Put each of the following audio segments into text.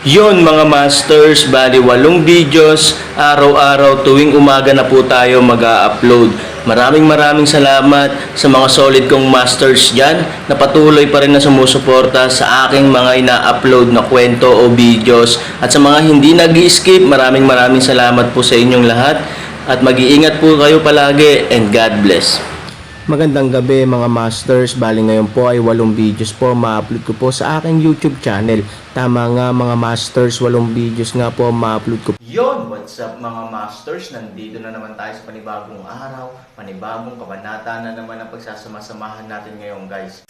Yon mga masters, bali 8 videos, araw-araw tuwing umaga na po tayo mag-a-upload. Maraming salamat sa mga solid kong masters dyan na patuloy pa rin na sumusuporta sa aking mga ina-upload na kwento o videos. At sa mga hindi nag-skip, maraming salamat po sa inyong lahat. At mag-iingat po kayo palagi and God bless. Magandang gabi mga masters, bali ngayon po ay 8 videos po ma-upload ko po sa aking YouTube channel. Tama nga mga masters, 8 videos nga po ma-upload ko. Yon, what's up mga masters? Nandito na naman tayo sa panibagong araw, panibagong kabanata na naman ang pagsasama-samahan natin ngayon guys.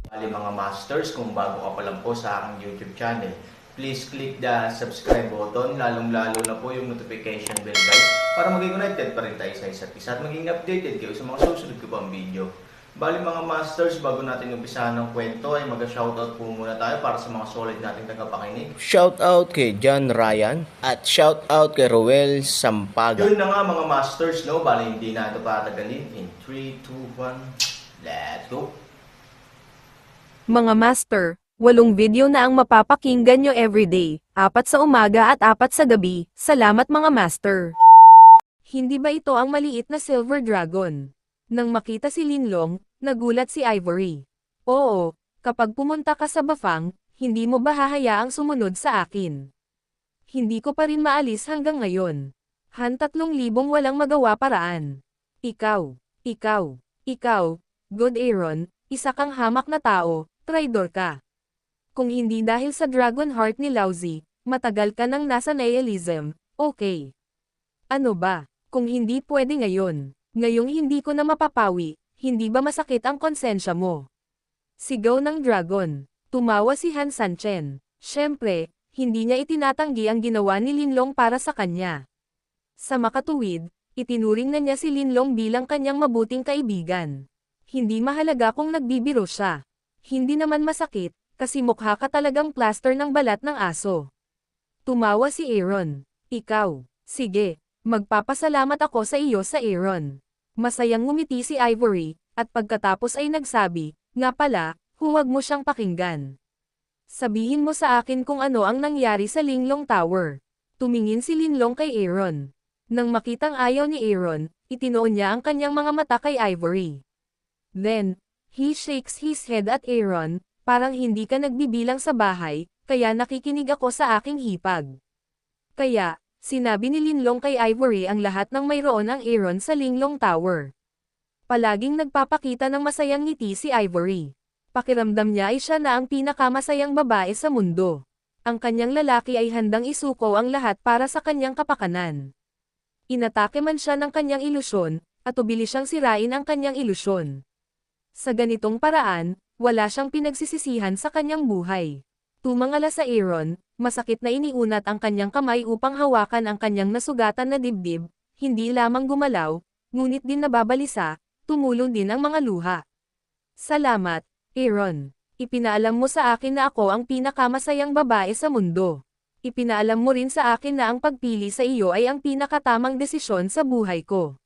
Bali mga masters, kung bago ka pa lang po sa aking YouTube channel, please click the subscribe button, lalong-lalo na po yung notification bell guys, para maging connected pa rin tayo sa isa't isa at maging updated kayo sa mga susunod ko pang video. Bali mga masters, bago natin umpisahan ng kwento ay mag-shoutout po muna tayo para sa mga solid nating tagapakinig. Shoutout kay John Ryan at shoutout kay Roel Sampaga. Yun na nga mga masters, no? Bali hindi na ito patagalin. In 3, 2, 1, let's go! Mga master, 8 video na ang mapapakinggan nyo everyday, 4 sa umaga at 4 sa gabi. Salamat mga master. Hindi ba ito ang maliit na silver dragon? Nang makita si Linlong, nagulat si Ivory. Oo, kapag pumunta ka sa Bafang, hindi mo ba hahayaang sumunod sa akin? Hindi ko pa rin maalis hanggang ngayon. 3,000 walang magawa paraan. Ikaw, Good Aaron, isa kang hamak na tao, traidor ka. Kung hindi dahil sa Dragon Heart ni Lousy, matagal ka nang nasa nihilism, okay. Ano ba, kung hindi pwede ngayon, ngayong hindi ko na mapapawi, hindi ba masakit ang konsensya mo? Sigaw ng Dragon, tumawa si Han Sanchen. Siyempre, hindi niya itinatanggi ang ginawa ni Linlong para sa kanya. Sa makatuwid, itinuring na niya si Linlong bilang kanyang mabuting kaibigan. Hindi mahalaga kung nagbibiro siya. Hindi naman masakit, kasi mukha ka talagang plaster ng balat ng aso. Tumawa si Aaron. Ikaw, sige, magpapasalamat ako sa iyo sa Aaron. Masayang ngumiti si Ivory, at pagkatapos ay nagsabi, nga pala, huwag mo siyang pakinggan. Sabihin mo sa akin kung ano ang nangyari sa Linlong Tower. Tumingin si Linlong kay Aaron. Nang makitang ayaw ni Aaron, itinoon niya ang kanyang mga mata kay Ivory. Then, he shakes his head at Aaron, parang hindi ka nagbibilang sa bahay, kaya nakikinig ako sa aking hipag. Kaya, sinabi ni Linlong kay Ivory ang lahat ng mayroon ang Aaron sa Linlong Tower. Palaging nagpapakita ng masayang ngiti si Ivory. Pakiramdam niya ay siya na ang pinakamasayang babae sa mundo. Ang kanyang lalaki ay handang isuko ang lahat para sa kanyang kapakanan. Inatake man siya ng kanyang ilusyon, at ubili siyang sirain ang kanyang ilusyon. Sa ganitong paraan, wala siyang pinagsisisihan sa kanyang buhay. Tumangala sa Aaron, masakit na iniunat ang kanyang kamay upang hawakan ang kanyang nasugatan na dibdib, hindi lamang gumalaw, ngunit din nababalisa, tumulong din ang mga luha. Salamat, Aaron. Ipinaalam mo sa akin na ako ang pinakamasayang babae sa mundo. Ipinaalam mo rin sa akin na ang pagpili sa iyo ay ang pinakatamang desisyon sa buhay ko.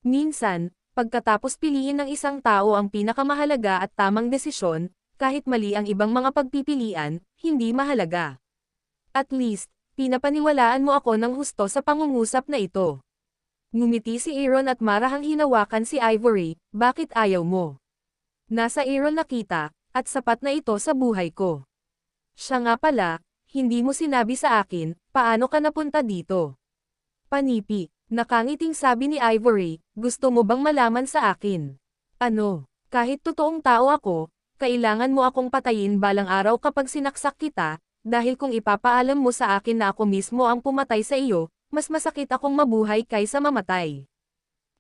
Minsan, pagkatapos piliin ng isang tao ang pinakamahalaga at tamang desisyon, kahit mali ang ibang mga pagpipilian, hindi mahalaga. At least, pinapaniwalaan mo ako ng husto sa pangungusap na ito. Ngumiti si Aaron at marahang hinawakan si Ivory, bakit ayaw mo? Nasa Aaron nakita, at sapat na ito sa buhay ko. Siya nga pala, hindi mo sinabi sa akin, paano ka napunta dito? Panipi. Nakangiting sabi ni Ivory, gusto mo bang malaman sa akin? Ano, kahit totoong tao ako, kailangan mo akong patayin balang araw kapag sinaksak kita, dahil kung ipapaalam mo sa akin na ako mismo ang pumatay sa iyo, mas masakit akong mabuhay kaysa mamatay.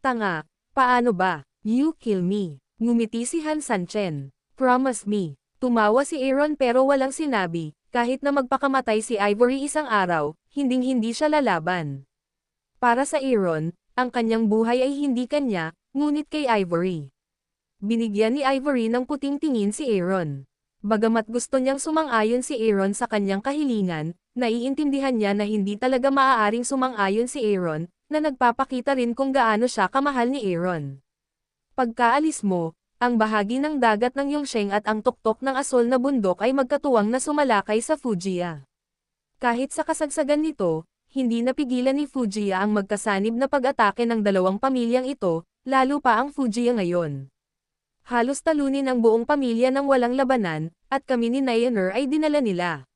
Tanga, paano ba? You kill me. Ngumiti si Han Sanchen. Promise me. Tumawa si Aaron pero walang sinabi, kahit na magpakamatay si Ivory isang araw, hinding-hindi siya lalaban. Para sa Aaron, ang kanyang buhay ay hindi kanya, ngunit kay Ivory. Binigyan ni Ivory ng puting tingin si Aaron. Bagamat gusto niyang sumang-ayon si Aaron sa kanyang kahilingan, naiintindihan niya na hindi talaga maaaring sumang-ayon si Aaron, na nagpapakita rin kung gaano siya kamahal ni Aaron. Pagkaalis mo, ang bahagi ng dagat ng Yongsheng at ang tuktok ng asol na bundok ay magkatuwang na sumalakay sa Fujiya. Kahit sa kasagsagan nito, hindi napigilan ni Fujiya ang magkasanib na pag-atake ng dalawang pamilyang ito, lalo pa ang Fujiya ngayon. Halos talunin ang buong pamilya ng walang labanan, at kami ni Nayaner ay dinala nila.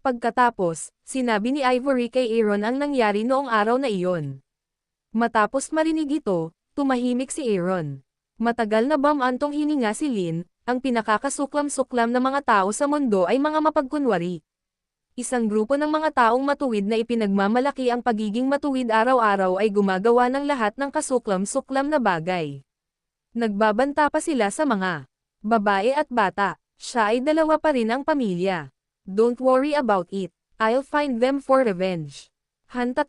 Pagkatapos, sinabi ni Ivory kay Aaron ang nangyari noong araw na iyon. Matapos marinig ito, tumahimik si Aaron. Matagal na bamantong hininga si Lin, ang pinakakasuklam-suklam na mga tao sa mundo ay mga mapagkunwari. Isang grupo ng mga taong matuwid na ipinagmamalaki ang pagiging matuwid araw-araw ay gumagawa ng lahat ng kasuklam-suklam na bagay. Nagbabanta pa sila sa mga babae at bata. Siya ay dalawa pa rin ang pamilya. Don't worry about it. I'll find them for revenge. 3,000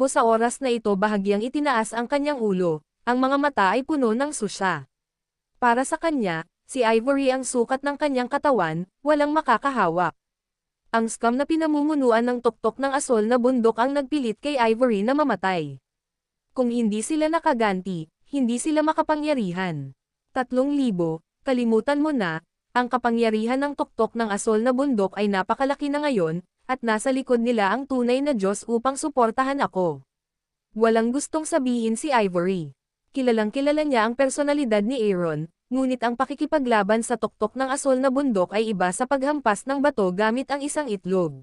sa oras na ito bahagyang itinaas ang kanyang ulo. Ang mga mata ay puno ng susya. Para sa kanya, si Ivory ang sukat ng kanyang katawan, walang makakahawak. Ang scam na pinamumunuan ng tuktok ng asol na bundok ang nagpilit kay Ivory na mamatay. Kung hindi sila nakaganti, hindi sila makapangyarihan. 3,000, kalimutan mo na, ang kapangyarihan ng tuktok ng asol na bundok ay napakalaki na ngayon, at nasa likod nila ang tunay na Diyos upang suportahan ako. Walang gustong sabihin si Ivory. Kilalang-kilala niya ang personalidad ni Aaron, ngunit ang pakikipaglaban sa tuktok ng asol na bundok ay iba sa paghampas ng bato gamit ang isang itlog.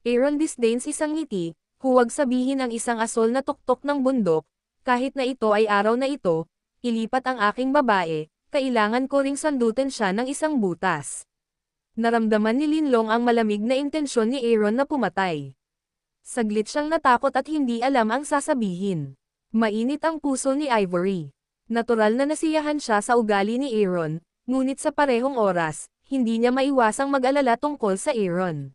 Aaron disdains isang ngiti, huwag sabihin ang isang asol na tuktok ng bundok, kahit na ito ay araw na ito, ilipat ang aking babae, kailangan ko ring sandutin siya ng isang butas. Naramdaman ni Linlong ang malamig na intensyon ni Aaron na pumatay. Saglit siyang natakot at hindi alam ang sasabihin. Mainit ang puso ni Ivory. Natural na nasiyahan siya sa ugali ni Aaron, ngunit sa parehong oras, hindi niya maiwasang mag-alala tungkol sa Aaron.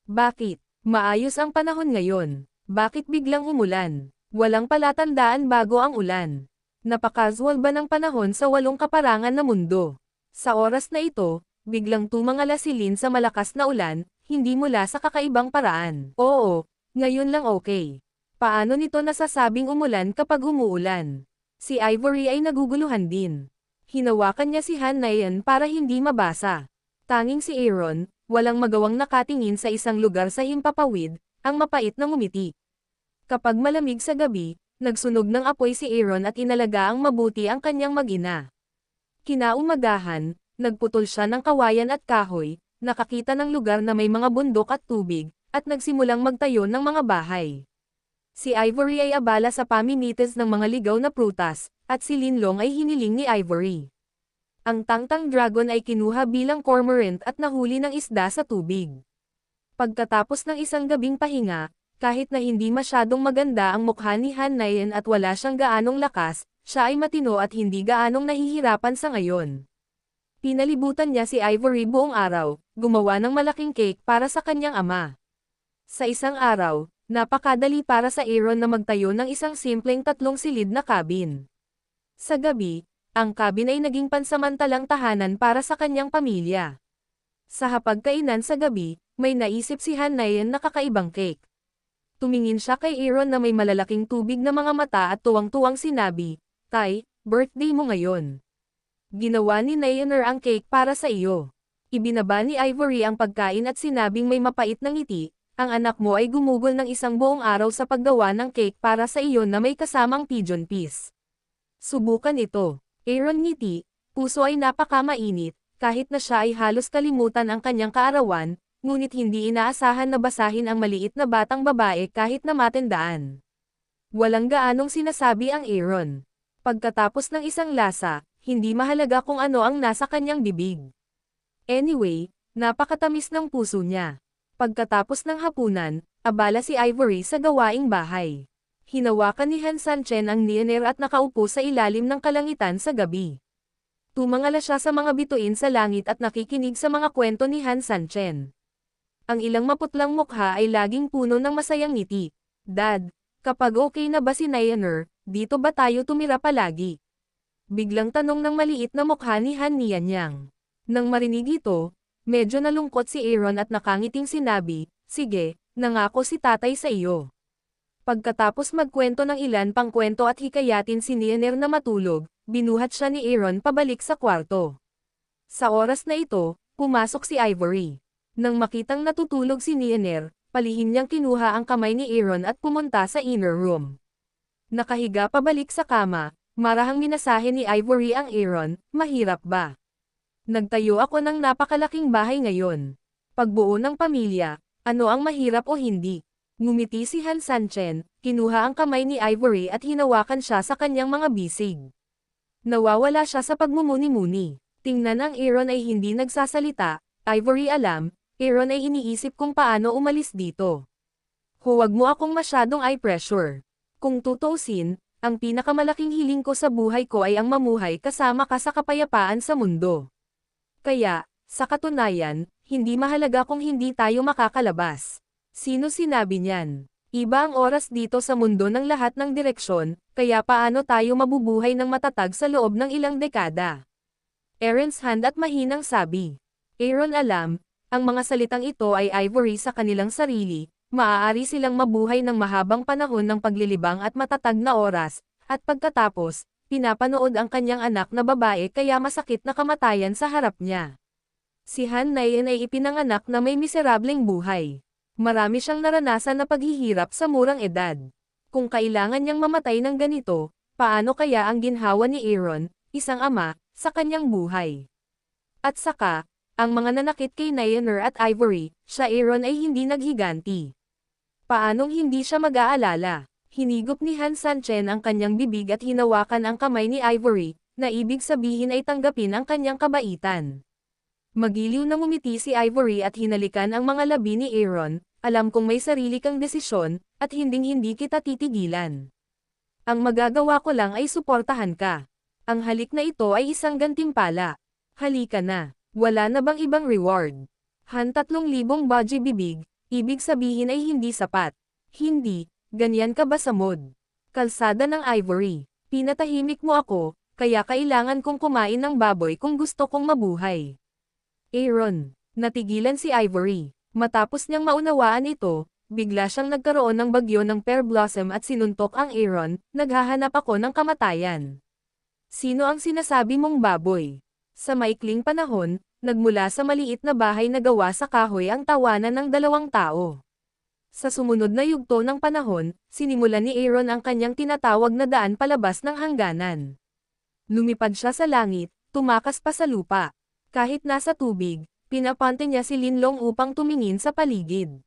Bakit? Maayos ang panahon ngayon. Bakit biglang umulan? Walang palatandaan bago ang ulan. Napakasual ba ng panahon sa walong kaparangan na mundo? Sa oras na ito, biglang tumangala si Lin sa malakas na ulan, hindi mula sa kakaibang paraan. Oo, ngayon lang okay. Paano nito nasasabing umulan kapag umuulan? Si Ivory ay naguguluhan din. Hinawakan niya si Han Nayan para hindi mabasa. Tanging si Aaron, walang magawang nakatingin sa isang lugar sa himpapawid, ang mapait na ngumiti. Kapag malamig sa gabi, nagsunog ng apoy si Aaron at inalaga ang mabuti ang kanyang mag-ina. Kinaumagahan, nagputol siya ng kawayan at kahoy, nakakita ng lugar na may mga bundok at tubig, at nagsimulang magtayo ng mga bahay. Si Ivory ay abala sa pamimites ng mga ligaw na prutas, at si Linlong ay hiniling ni Ivory. Ang tangtang dragon ay kinuha bilang cormorant at nahuli ng isda sa tubig. Pagkatapos ng isang gabing pahinga, kahit na hindi masyadong maganda ang mukha ni Han Nayan at wala siyang gaanong lakas, siya ay matino at hindi gaanong nahihirapan sa ngayon. Pinalibutan niya si Ivory buong araw, gumawa ng malaking cake para sa kanyang ama. Sa isang araw, napakadali para sa Aaron na magtayo ng isang simpleng 3 silid na cabin. Sa gabi, ang cabin ay naging pansamantalang tahanan para sa kanyang pamilya. Sa hapagkainan sa gabi, may naisip si Han Nayan na kakaibang cake. Tumingin siya kay Aaron na may malalaking tubig na mga mata at tuwang-tuwang sinabi, "Tay, birthday mo ngayon. Ginawa ni Nayaner ang cake para sa iyo." Ibinaba ni Ivory ang pagkain at sinabing may mapait na ngiti, "Ang anak mo ay gumugol ng isang buong araw sa paggawa ng cake para sa iyo na may kasamang pigeon peas. Subukan ito." Aaron ngiti, puso ay napakamainit, kahit na siya ay halos kalimutan ang kanyang kaarawan, ngunit hindi inaasahan na basahin ang maliit na batang babae kahit na matandaan. Walang gaanong sinasabi ang Aaron. Pagkatapos ng isang lasa, hindi mahalaga kung ano ang nasa kanyang bibig. Anyway, napakatamis ng puso niya. Pagkatapos ng hapunan, abala si Ivory sa gawaing bahay. Hinawakan ni Han Sanchen ang nianer at nakaupo sa ilalim ng kalangitan sa gabi. Tumangala siya sa mga bituin sa langit at nakikinig sa mga kwento ni Han Sanchen. Ang ilang maputlang mukha ay laging puno ng masayang ngiti. "Dad, kapag okay na ba si Nayaner, dito ba tayo tumira palagi?" Biglang tanong ng maliit na mukha ni Han Nianyang. Nang marinig ito, medyo nalungkot si Aaron at nakangiting sinabi, "Sige, nangako si tatay sa iyo." Pagkatapos magkwento ng ilan pang kwento at hikayatin si Nianer na matulog, binuhat siya ni Aaron pabalik sa kwarto. Sa oras na ito, pumasok si Ivory. Nang makitang natutulog si Nianer, palihim niyang kinuha ang kamay ni Aaron at pumunta sa inner room. Nakahiga pabalik sa kama, marahang minasahe ni Ivory ang Aaron, mahirap ba? Nagtayo ako ng napakalaking bahay ngayon. Pagbuo ng pamilya, ano ang mahirap o hindi? Ngumiti si Han Sanchen, kinuha ang kamay ni Ivory at hinawakan siya sa kanyang mga bisig. Nawawala siya sa pagmumuni-muni. Tingnan ang Aaron ay hindi nagsasalita, Ivory alam, Aaron ay iniisip kung paano umalis dito. Huwag mo akong masyadong eye pressure. Kung tutuusin, ang pinakamalaking hiling ko sa buhay ko ay ang mamuhay kasama ka sa kapayapaan sa mundo. Kaya, sa katunayan, hindi mahalaga kung hindi tayo makakalabas. Sino sinabi niyan? Iba ang oras dito sa mundo ng lahat ng direksyon, kaya paano tayo mabubuhay ng matatag sa loob ng ilang dekada? Aaron's hand at mahinang sabi. Aaron alam, ang mga salitang ito ay Ivory sa kanilang sarili, maaari silang mabuhay ng mahabang panahon ng paglilibang at matatag na oras, at pagkatapos, pinapanood ang kanyang anak na babae kaya masakit na kamatayan sa harap niya. Si Han Nayan ay ipinanganak na may miserableng buhay. Marami siyang naranasan na paghihirap sa murang edad. Kung kailangan niyang mamatay ng ganito, paano kaya ang ginhawa ni Aaron, isang ama, sa kanyang buhay? At saka, ang mga nanakit kay Nianer at Ivory, siya Aaron ay hindi naghiganti. Paanong hindi siya mag-aalala? Hinigop ni Han Sanchen ang kanyang bibig at hinawakan ang kamay ni Ivory, na ibig sabihin ay tanggapin ang kanyang kabaitan. Magiliw na ngumiti si Ivory at hinalikan ang mga labi ni Aaron, alam kong may sarili kang desisyon, at hinding-hindi kita titigilan. Ang magagawa ko lang ay suportahan ka. Ang halik na ito ay isang gantimpala. Halika na. Wala na bang ibang reward? Han 3,000 baji bibig, ibig sabihin ay hindi sapat. Hindi, ganyan ka ba sa mod? Kalsada ng Ivory. Pinatahimik mo ako, kaya kailangan kong kumain ng baboy kung gusto kong mabuhay. Aaron, natigilan si Ivory. Matapos niyang maunawaan ito, bigla siyang nagkaroon ng bagyo ng pear blossom at sinuntok ang Aaron, naghahanap ako ng kamatayan. Sino ang sinasabi mong baboy? Sa maikling panahon, nagmula sa maliit na bahay na gawa sa kahoy ang tawanan ng dalawang tao. Sa sumunod na yugto ng panahon, sinimulan ni Aaron ang kanyang tinatawag na daan palabas ng hangganan. Lumipad siya sa langit, tumakas pa sa lupa. Kahit nasa tubig, pinapante niya si Linlong upang tumingin sa paligid.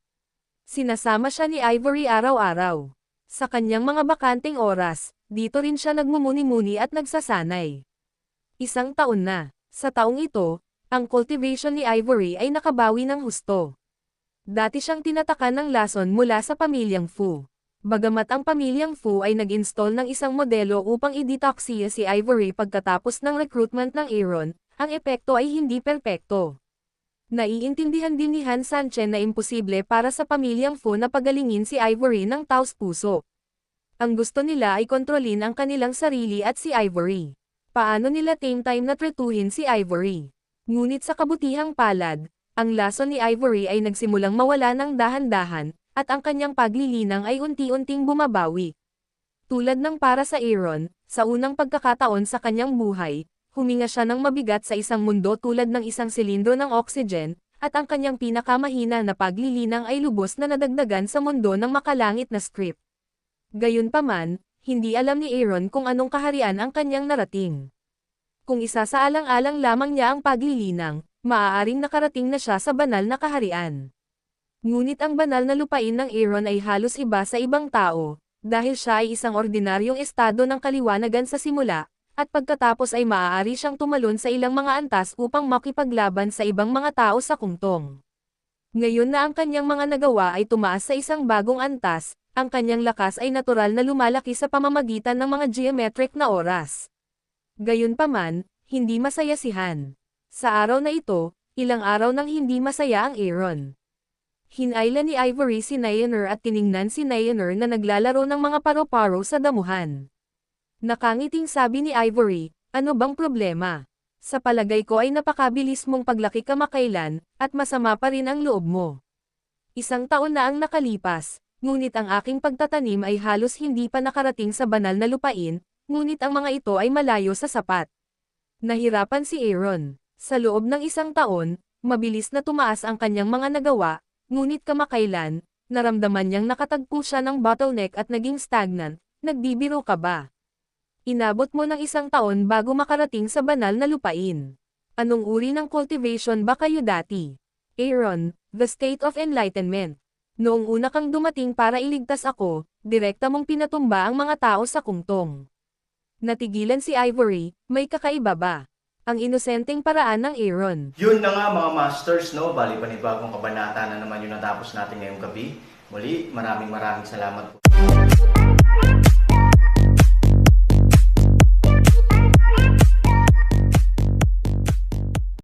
Sinasama siya ni Ivory araw-araw. Sa kanyang mga bakanteng oras, dito rin siya nagmumuni-muni at nagsasanay. Isang taon na. Sa taong ito, ang cultivation ni Ivory ay nakabawi ng husto. Dati siyang tinatakan ng lason mula sa pamilyang Fu. Bagamat ang pamilyang Fu ay nag-install ng isang modelo upang i-detoxiya si Ivory pagkatapos ng recruitment ng Aaron, ang epekto ay hindi perpekto. Naiintindihan din ni Han Sanchen na imposible para sa pamilyang Fu na pagalingin si Ivory ng taos-puso. Ang gusto nila ay kontrolin ang kanilang sarili at si Ivory. Paano nila time na tretuhin si Ivory? Ngunit sa kabutihang palad, ang lason ni Ivory ay nagsimulang mawala ng dahan-dahan, at ang kanyang paglilinang ay unti-unting bumabawi. Tulad ng para sa Aaron, sa unang pagkakataon sa kanyang buhay, huminga siya ng mabigat sa isang mundo tulad ng isang silindro ng oxygen, at ang kanyang pinakamahina na paglilinang ay lubos na nadagdagan sa mundo ng makalangit na script. Gayunpaman, hindi alam ni Aaron kung anong kaharian ang kanyang narating. Kung isasaalang-alang lamang niya ang paglilinang, maaaring nakarating na siya sa banal na kaharian. Ngunit ang banal na lupain ng Aaron ay halos iba sa ibang tao, dahil siya ay isang ordinaryong estado ng kaliwanagan sa simula, at pagkatapos ay maaari siyang tumalon sa ilang mga antas upang makipaglaban sa ibang mga tao sa kungtong. Ngayon na ang kanyang mga nagawa ay tumaas sa isang bagong antas, ang kanyang lakas ay natural na lumalaki sa pamamagitan ng mga geometric na oras. Gayunpaman, hindi masaya si Han. Sa araw na ito, ilang araw nang hindi masaya ang Aaron. Hinayla ni Ivory si Nianer at tiningnan si Nianer na naglalaro ng mga paro-paro sa damuhan. Nakangiting sabi ni Ivory, ano bang problema? Sa palagay ko ay napakabilis mong paglaki kamakailan, at masama pa rin ang loob mo. Isang taon na ang nakalipas, ngunit ang aking pagtatanim ay halos hindi pa nakarating sa banal na lupain, ngunit ang mga ito ay malayo sa sapat. Nahirapan si Aaron. Sa loob ng 1 taon, mabilis na tumaas ang kanyang mga nagawa, ngunit kamakailan, naramdaman niyang nakatagpo siya ng bottleneck at naging stagnant. Nagbibiro ka ba? Inabot mo ng 1 taon bago makarating sa banal na lupain. Anong uri ng cultivation ba kayo dati? Aaron, the state of enlightenment. Noong una kang dumating para iligtas ako, direkta mong pinatumba ang mga tao sa kungtong. Natigilan si Ivory, may kakaiba ba? Ang inosenteng paraan ng Aaron. Yun na nga mga masters, no? Bali panibagong kabanata na naman yung natapos natin ngayong gabi. Muli, maraming salamat po.